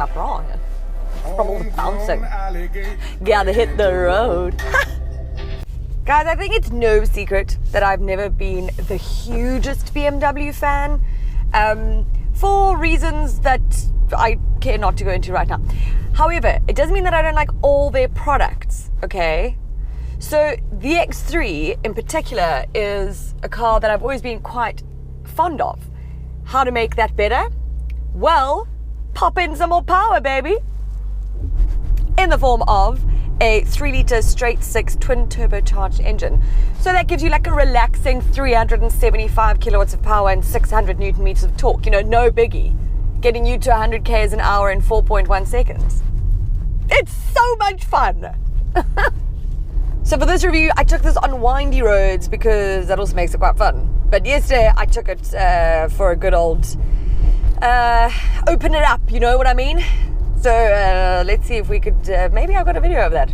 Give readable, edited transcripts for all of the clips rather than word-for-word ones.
up wrong. From all the bouncing. Gotta hit the road. Guys, I think it's no secret that I've never been the hugest BMW fan, for reasons that I care not to go into right now. However, it doesn't mean that I don't like all their products, okay? So the X3 in particular is a car that I've always been quite fond of. How to make that better? Well, pop in some more power, baby. In the form of a 3-litre straight 6 twin turbocharged engine. So that gives you like a relaxing 375 kilowatts of power and 600 newton meters of torque. You know, no biggie. Getting you to 100 k's an hour in 4.1 seconds. It's so much fun. So for this review, I took this on windy roads because that also makes it quite fun. But yesterday I took it for a good old open it up, you know what I mean? So let's see if we could, maybe I've got a video of that.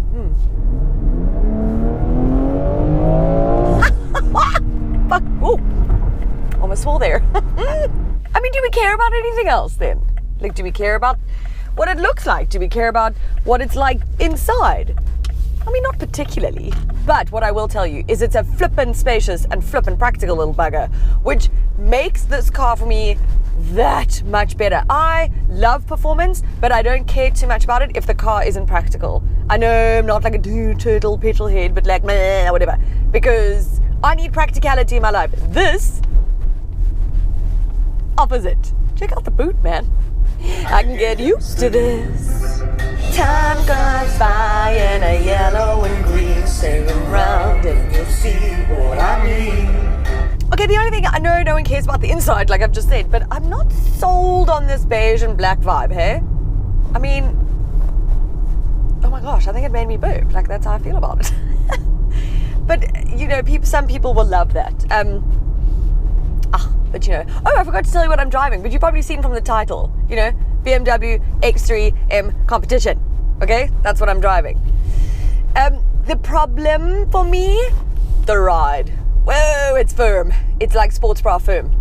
Fuck, oh, almost swore there. I mean, do we care about anything else then? Like, do we care about what it looks like? Do we care about what it's like inside? I mean, not particularly. But what I will tell you is it's a flippin' spacious and flippin' practical little bugger, which makes this car for me that much better. I love performance, but I don't care too much about it if the car isn't practical. I know I'm not like a turtle petrol head, but like meh, whatever, because I need practicality in my life. This opposite. Check out the boot, man. I can get used to this. Time goes by in a yellow and green. Sing around and you'll see what I mean. Okay, the only thing, I know no one cares about the inside, like I've just said, but I'm not sold on this beige and black vibe, hey? I mean, oh my gosh, I think it made me burp. Like, that's how I feel about it. But, you know, some people will love that. But you know, oh, I forgot to tell you what I'm driving, but you've probably seen from the title, you know, BMW X3 M Competition. Okay, that's what I'm driving. The problem for me, the ride. Whoa, it's firm. It's like sports bra firm.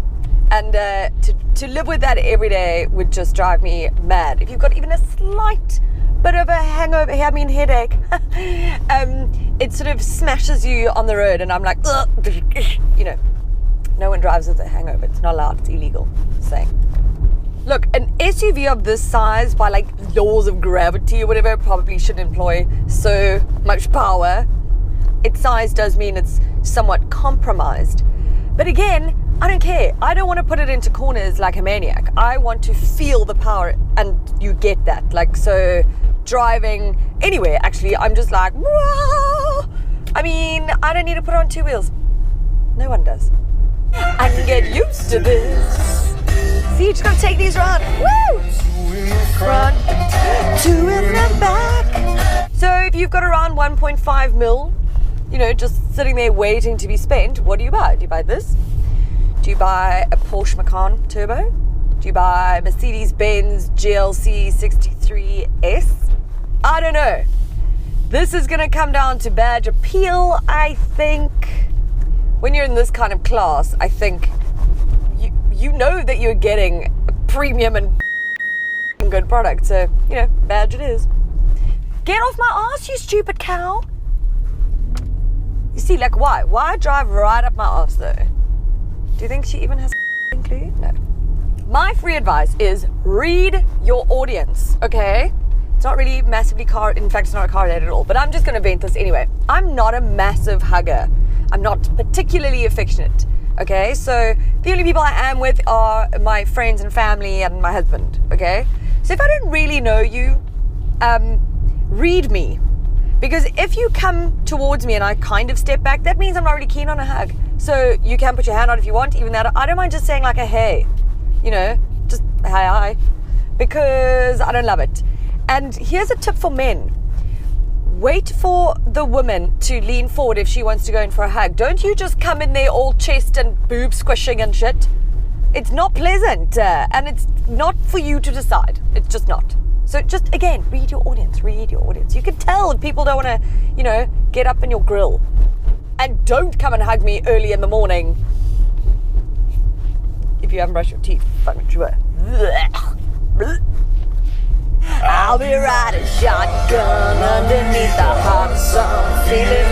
And to live with that every day would just drive me mad. If you've got even a slight bit of a hangover, headache, it sort of smashes you on the road, and I'm like, ugh, you know. No one drives with a hangover. It's not allowed. It's illegal. Just saying. Look, an SUV of this size, by like laws of gravity or whatever, probably should employ so much power. Its size does mean it's somewhat compromised. But again, I don't care. I don't want to put it into corners like a maniac. I want to feel the power, and you get that. Like, so driving anywhere, actually, I'm just like, whoa! I mean, I don't need to put on 2 wheels. No one does. I can get used to this. See, you just gotta take these around. Woo! Front, 2 in the back. So if you've got around 1.5 mil, you know, just sitting there waiting to be spent, what do you buy? Do you buy this? Do you buy a Porsche Macan Turbo? Do you buy Mercedes-Benz GLC 63S? I don't know. This is gonna come down to badge appeal, I think. When you're in this kind of class, I think you know that you're getting a premium and good product. So, you know, badge it is. Get off my ass, you stupid cow. You see, like, why? Why drive right up my ass, though? Do you think she even has a clue? No. My free advice is read your audience, okay? It's not really massively in fact, it's not a car related at all, but I'm just going to vent this anyway. I'm not a massive hugger. I'm not particularly affectionate, okay? So the only people I am with are my friends and family and my husband, okay? So if I don't really know you, read me. Because if you come towards me and I kind of step back, that means I'm not really keen on a hug. So you can put your hand out if you want, even that. I don't mind just saying like a hey, you know, just hi, because I don't love it. And here's a tip for men. Wait for the woman to lean forward if she wants to go in for a hug. Don't you just come in there all chest and boob squishing and shit. It's not pleasant, and it's not for you to decide. It's just not. So just, again, read your audience. You can tell if people don't want to, you know, get up in your grill. And don't come and hug me early in the morning if you haven't brushed your teeth. Fucking sure. I'll be riding shotgun underneath the hot sun, feeling